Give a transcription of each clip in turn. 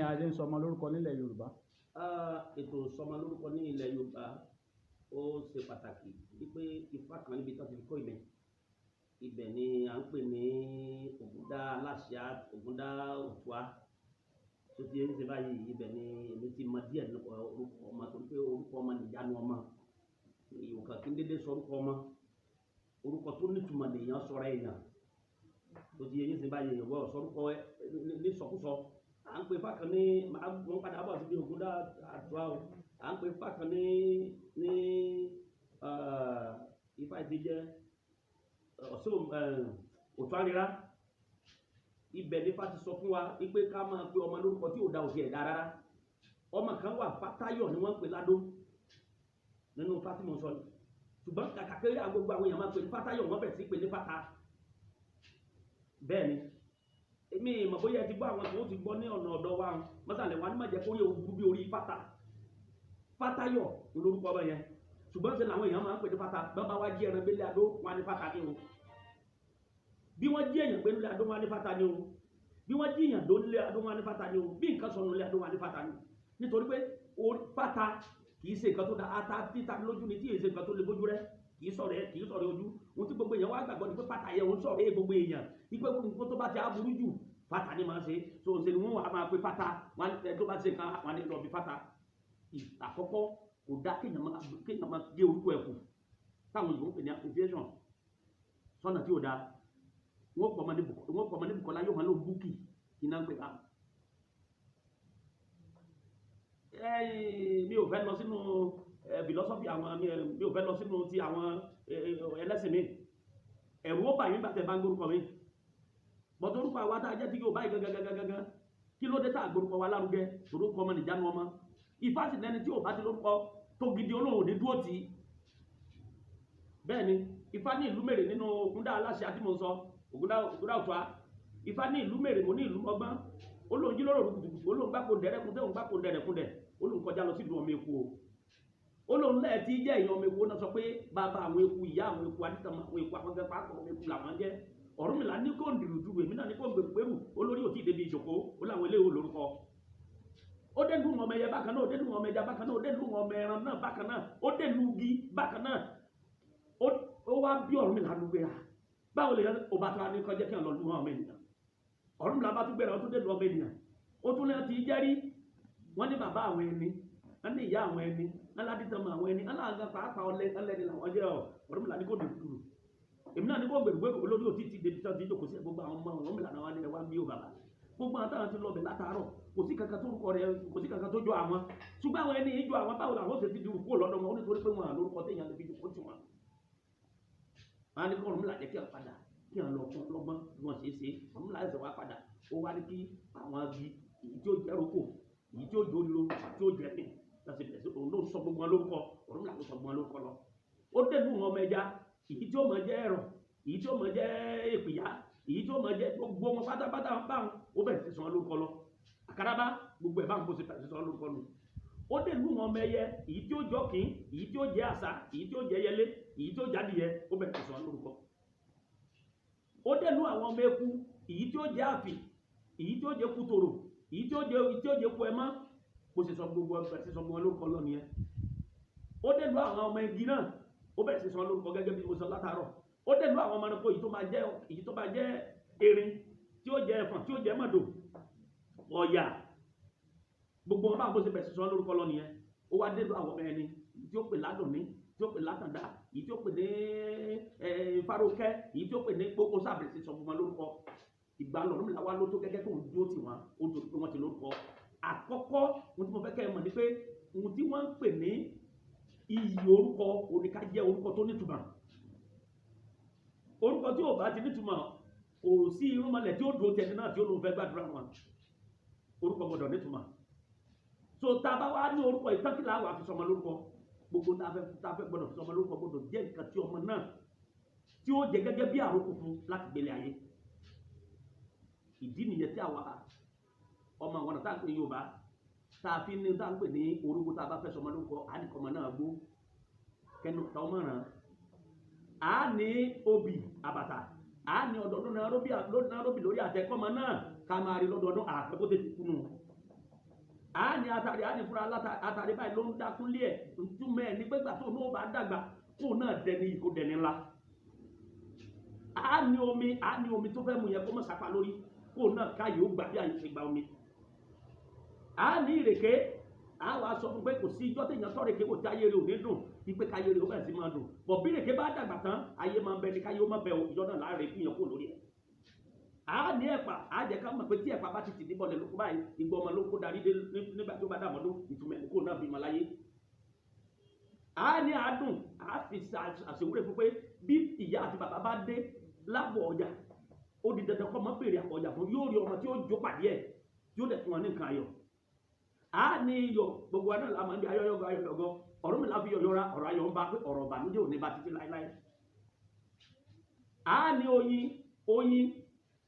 a ṣe ń sọmọ lórúkọ nílẹ̀ Yorùbá? Ètò ìsọmọ lórúkọ ní ilẹ̀ Yorùbá ó ṣe pàtàkì wípé ifá kan níbi tó ti fi kọ́ ilẹ̀ ibẹ̀ ni à ń pè ní Ògúndá Aláṣà, Ògúndá Òtúá tó ti ń ṣe báyìí. Ibẹ̀ ni èmi ti mọ díẹ̀ nípa orúkọ ọmọ, torí pé orúkọ ọmọ nìjánu ọmọ. Ìwòkàn kí n dédé sọ orúkọ ọmọ, orúkọ tó nítumọ̀ lèèyàn sọra èèyàn tó ti ń ṣe báyìí. Ìwọ sọ orúkọ ní sọkúsọ. À ń pè ifá kan ní, wọ́n padà bọ̀ síbi Ògúndá Òtúá o. À ń pè ifá kan ní ifá ti jẹ́ Òtúárírá. Ibẹ̀ ni ifá ti sọ fún wa wípé ká máa pe ọmọ lórúkọ tí ò da òsì ẹ̀dá rárá. Ọmọ kan wà Fátáyọ̀ ni wọ́n ń pè Ládó nínú ifá tí mo sọ yìí. Ṣùgbọ́n kàkà kéré gbogbo àwọn èèyàn máa pè ní Fátáyọ̀, wọ́n bẹ̀ sí pè ní Fáta. Bẹ́ẹ̀ ni èmi mọ̀ bóyá ẹ ti gbọ́ àwọn tó ti gbọ́ ní ọ̀nà ọ̀dọ̀ wa mọ́sàlẹ̀ wa ní má jẹ́ kó yẹ ogun bí orí Fáta. Fátáyọ̀ lórúkọ ọmọ yẹn, ṣùgbọ́n ṣe làwọn èèyàn máa ń pè ní Fáta. Bàbá wa jí ẹran gbélé Adó, wọn á ní Fáta ní o. Bí wọ́n jí èèyàn gbélé Adó, wọn á ní Fáta ní o. Bí wọ́n jí èèyàn dólé Adó, wọn á ní Fáta ní o. Bí nǹkan sọnù lé Adó, wọn á ní Fáta ní. Nítorí pé Fáta kì í ṣe nǹkan tó da, ata títa lójú ni, tí kì í ṣe nǹkan tó le bójú rẹ, kì í sọ̀rọ̀ ojú. Ohun tí gbogbo èèyàn wá gbàgbọ́ ni pé Fáta yẹ òun sọ̀rọ̀ gbogbo èèyàn. Ipe gbogbo tó bá ti aburú jù Fáta ni máa ṣe. So ṣe ni wọ́n wà máa pe Fáta, wọn tó bá ṣe nǹkan wọn ní lọ bí Fáta. Àkọ́kọ́ kò dá kéèyàn máa gé orúkọ ẹ̀ kù táwọn Yorùbá ń pè ní abbreviation sọ́nà tí ò da. Wọ́n pọ̀ ọmọ ní Bùkọ́lá yóò máa ló búkì kí náà ń pè ká. Mi ò fẹ́ lọ sínú philosophy àwọn, mi ò fẹ́ lọ sínú ti àwọn ẹlẹ́sìn mi. Ẹ̀rù ó bà yín gbà tẹ́ bá ń gbórúkọ mi. Bọ̀dọ̀ orúkọ àwa tá a jẹ́ tí yóò báyìí gangan kí ló dé tá a gbórúkọ wa lárugẹ? Orúkọ ọmọ nìjánu ọmọ. Ifá sì lẹ́ni tí ò bá ti lórúkọ tó gidi Olóhùn ní dúró tì í. Bẹ́ẹ̀ ni Ifá ní ìlú mèrè nínú Ògúndá Aláṣà tí mo sọ, Ògúndá Òtúá. Ifá ní ìlú mèrè, mo ní ìlú mọ́gbọ́n. Olóhùn jí lóró kùtùkùtù, Olóhùn gbáko dẹ̀rẹ́kúndẹ̀, òun gbáko dẹ̀rẹ́kúndẹ̀. Olóhùn kọjá lọ sí ìlú ọmọ eku o. Olóhùn lẹ́ẹ̀ tí jẹ́ èèyàn ọmọ eku náà sọ pé bàbá àwọn eku, ìyá àwọn eku, adítàmọ́ àwọn eku, afọ́gẹ́ pàápàá ọmọ eku làwọn jẹ́. Ọ̀rúnmìlà ní kò ndìrúdú, èmi náà ní kò gbèrú, olórí ò tí ì débi ìjòkó, ó láwọn eléwo lórúkọ. Ó dé lu ọmọ ẹyẹ bákan náà, ó dé lu ọmọ ẹja bákan náà, ó dé lu ọmọ ẹran náà bákan náà, ó dé lu igi bákan náà. Ó wá bí Ọ̀rúnmìlà ló gbéra. Báwo lè yẹ ọba tó a ní kọjá kí wọn lọ lu ọmọ ènìyàn? Ọ̀rúnmìlà bá tún gbéra, ó tún dé lu ọmọ ènìyàn. Ó tún lẹ́yìn tí í jẹ́rí, wọ́n ní bàbá àwọn ẹni, wọ́n ní ìyá àwọn ẹni, wọ́n ládìtàmọ́ àwọn ẹni, wọ́n láǹgá pàápàá ọlẹ́ni làwọn jẹ́ ọ̀. Ọ̀rúnmìlà ní kò dùdù. Èmi náà ní kò gbèrú olórí òtí ti débi tí ìjòkó sí gbogbo àwọn ọmọ Ọ̀rúnmìlà náà wá ní ẹwà bí ó bàbá. Gbogbo àwọn táwọn ti lọ bẹ̀ látàárọ̀, kò sí kankan tó rúkọ rẹ̀, kò sí kankan tó jọ àwọn. Ṣùgbọ́n àwọn ẹni ìjọ àwọn báwo làwọn ó ṣe ti di rúkọ lọ́dọ̀ wọn nítorí pé wọn à lórúkọ téèyàn lè fi jòkó tì wọn. Wọn á ní kí Ọ̀rúnmìlà jẹ́ kí wọn padà, kí wọn lọ fún ọlọ́gbọ́n bí wọ́n ṣe é ṣe. Ọ̀rúnmìlà ẹ̀sẹ̀ wá padà, ó wá ní kí àwọn agi, èyí tí ó jẹ́ roko, èyí tí ó jẹ́ olóró, tí ó jẹ́ pè, láti bẹ̀rẹ̀ sí òun ló sọ gbogbo wọn lórúkọ. Ọ̀rúnmìlà ló sọ gbogbo wọn lórúkọ lọ. Ó dé lu ọmọ ẹja, èyí tí ó máa jẹ́ ẹ̀rọ, èyí tí ó máa jẹ́ èpìyà, èyí tí ó máa jẹ́ gbogbo wọn pátápátá báwọn, ó bẹ̀rẹ̀ sí sọ wọn lórúkọ lọ. Àkàràbá gbogbo ẹ̀ báwọn kó sì bẹ̀rẹ̀ sí sọ wọn lórúkọ lọ. Ó dé lu ọmọ ẹyẹ, èyí tí ó jọ kìn, èyí tí ó jẹ́ àṣà, èyí tí ó jẹ́ yẹlé, èyí tí ó jáde yẹ, ó bẹ̀rẹ̀ sí sọ wọn lórúkọ. Ó dé lu àwọn ọmọ eku, èyí tí ó jẹ́ àfì, èyí tí ó jẹ́ kútòrò, èyí tí ó jẹ́ kú ẹmọ́, kó sì sọ gbogbo ẹ̀ bẹ̀rẹ̀ sí sọ wọn lórúkọ lọ nìyẹn. Ó dé lu àwọn ọmọ igi náà, ó bẹ̀rẹ̀ sí sọ wọn lórúkọ gẹ́gẹ́ bí mo sọ látàárọ̀. Ó dé lu àwọn ọmọ ẹranko, èyí tó máa jẹ́ erin, tí ó jẹ́ ẹfọ̀n, tí ó jẹ́ mọ̀dò, ọ̀yà, gbogbo wọn báwọn bó ṣe bẹ̀rẹ̀ sí sọ wọn lórúkọ lọ nìyẹn. Ó wá dé lu àwọn ọmọ ẹni, tí ó pè ládùnní, tí ó pè látàndá, èyí tí ó pè ní fárókẹ́, èyí tí ó pè ní gbogbo sábẹ̀rẹ̀ sí sọ wọn lórúkọ. Ìgbà Ọ̀rúnmìlà wá ló tó gẹ́gẹ́ tó ń dúró tì wọ́n, ó ń torí pé wọ́n ti lórúkọ. Àkọ́kọ́ ohun tí mo fẹ́ kẹ́ ẹ mọ̀ ni pé ohun tí wọ́n ń pè ní iyì orúkọ oníká jẹ́ orúkọ tó nítumọ̀. Orúkọ tí ò bá ti nítumọ̀, kò sí irúnmọlẹ̀ tí ó dúró tẹni náà tí ó lóun fẹ́ gbàdúrà wọn. Orúkọ gbọdọ̀ nítumọ̀. So tá a bá wá ní orúkọ ìtànkìlá wà fi sọmọ lórúkọ, gbogbo tá a fẹ́ gbọdọ̀ fi sọmọ lórúkọ gbọdọ̀ jẹ́ nǹkan tí ọmọ náà tí ó jẹ gẹ́gẹ́ bí àròkù fún láti gbélé ayé. Ìdí nìyẹn tí àwa ọmọ àwọn ọ̀nà tá à ń pè Yorùbá tá a fi ní tá à ń pè ní orúkọ tá a bá fẹ́ sọmọ lórúkọ, àdìkọ́mọ náà gbó kẹnu ta ọmọ ràn. A ní obì àbàtà, a ní ọdọọdún náà róbì lórí àtẹkọ́mọ náà ká máa rí lọ́dọọdún àfẹ́kó tètè kúnnú. a ní atare a ní fúnra atare báyìí ló ń dákúnlé ẹ̀ túmọ̀ ẹ̀ ní pé gbà tó náà bá dàgbà kó náà dẹni kó dẹni ńlá. a ní omi tó fẹ́ mu yẹ kó mọ̀ sápá lórí kó náà káyọ̀ ó gbà bí àyè ṣe gba omi. a ní ìrèké a wàá sọ fún pé kò sí ijọ́ téèyàn tọ́ ìrèké kò tí ayé rẹ̀ ò ní dùn ipe káyé rẹ̀ ó bẹ̀rẹ̀ sí máa dùn bọ̀ bí ìrèké bá dàgbà tán ayé máa ń bẹ ní káyé ó má bẹ ìjọ náà láàrin ìpínyàn kó lórí ẹ̀. a ní ẹ̀pà a jẹ́ ká mọ̀ pé tí ẹ̀pà bá ti tì níbọ̀lẹ̀ lóko báyìí ìgbọ́ ọmọ ló kó darí dé nígbà tó bá dàmọ́dún ìtumọ̀ ẹ̀ kó náà bímọ láyé. a ní àádùn a fi àṣewúrẹ́ fún pé bí ìyá àti bàbá bá dé lábọ̀ ọjà ó di dandan kọ́ mọ́ bèrè àpọ̀ ọjà fún yóò rí ọmọ tí ó jó pàdé ẹ̀ tí ó dẹ̀ fún wọn ní nǹkan ayọ̀. a ní iyọ̀ gbogbo àná làwọn ń bí ayọ̀yọ̀gọ̀ ọ̀rọ̀ mi láfi yọ̀yọ̀ ra ọ̀rọ̀ ayọ̀ ń bá pé ọ̀rọ̀ ìbànújẹ́ ò ní bá títí láéláé. a ní oyin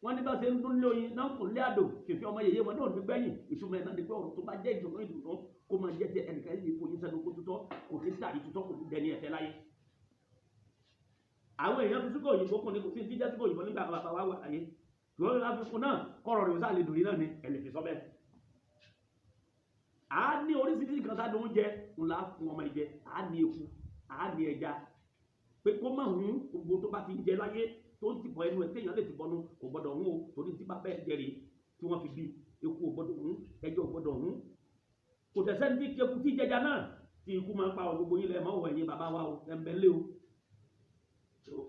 wọ́n ní bá ṣe ń dún lé oyin náà kò lé àdó fìfì ọmọ yèyé wọn náà ní gbẹ̀yìn ìtumọ̀ ẹ̀ náà ni pé ọ̀rọ̀ tó bá jẹ́ ìdùnnú kó máa jẹ́ ti ẹnìkan yìí foyín sẹ́nu kó tutọ́ kò sí tàbí tutọ́ kò sí dẹni ẹ̀fẹ́ láyé. àwọn èèyàn fi síkò òyìnbó kùn ní kò sí jíjẹ́ síkò òyìnbó nígbà bàbá wa wà láyé ṣùgbọ́n nígbà fífún náà kọ̀rọ̀ rẹ̀ ó sáà lè dòrí náà ni ẹ̀ lè fi sọ bẹ́ẹ̀. a ní oríṣiríṣi kan sáà ló ń jẹ ńlá fún ọmọ ìjẹ a ní eku a ní ẹja pé kó má hun gbogbo tó bá ti ń jẹ láyé tó ń tìbọ̀ ẹnu ẹ̀ téèyàn lè tìbọ̀ nu kò gbọ́dọ̀ hun o torí tí bá bẹ́ẹ̀ jẹrè tí wọ́n fi bí eku ò gbọ́dọ̀ hun ẹja ò gbọ́dọ̀ hun kò tẹ̀sẹ̀ ní eku tí jẹja náà tí ikú máa ń pa gbogbo yín lẹ̀ máa wọ̀ ẹ̀yin bàbá wa o ẹ̀mbẹ̀ lé o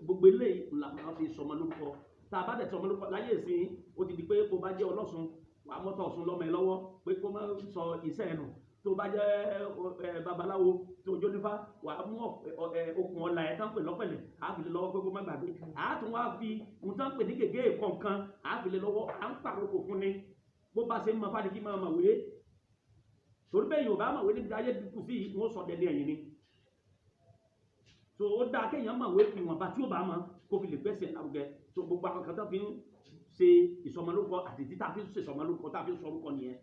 gbogbo eléyìí ńlá máa fi sọmọ lórúkọ tá a bá dẹ̀ sọmọ lórúkọ láyé ìsìn ó ti di pé kó bá jẹ́ ọlọ́sùn wàá mọ́tò ọ̀sùn lọ́mọ ẹ lọ́wọ́ pé kó má sọ iṣẹ́ ẹ̀ nù tó bá jẹ́ babaláwo tó jónífá wàá mú okùn ọ̀la ẹ̀ tán pè lọ́pẹ̀lẹ̀ àáfìlẹ̀ lọ́wọ́ pé kó má gbàgbé àátún wá fi nǹkan pè ní gègé kọ̀ọ̀kan àáfìlẹ̀ lọ́wọ́ à ń pàrokò fún ni bó bá ṣe ń mọ fádìkí máa mọ̀ wé torí bẹ́ẹ̀ yóò bá mọ̀ wé níbi ayé dínkù sí wọ́n sọ dẹni ẹ̀yìn ni so ó dáa kéèyàn mọ̀ wé ìwọ̀nba tí ó bá mọ̀ kó fi lè gbẹ́sẹ̀ lárugẹ so gbogbo àwọn kan tó fi ń ṣe ìsọmọlórúkọ àti tí tá a fi ń ṣe ìsọmọlórúkọ tá a fi ń sọ orúkọ nìyẹn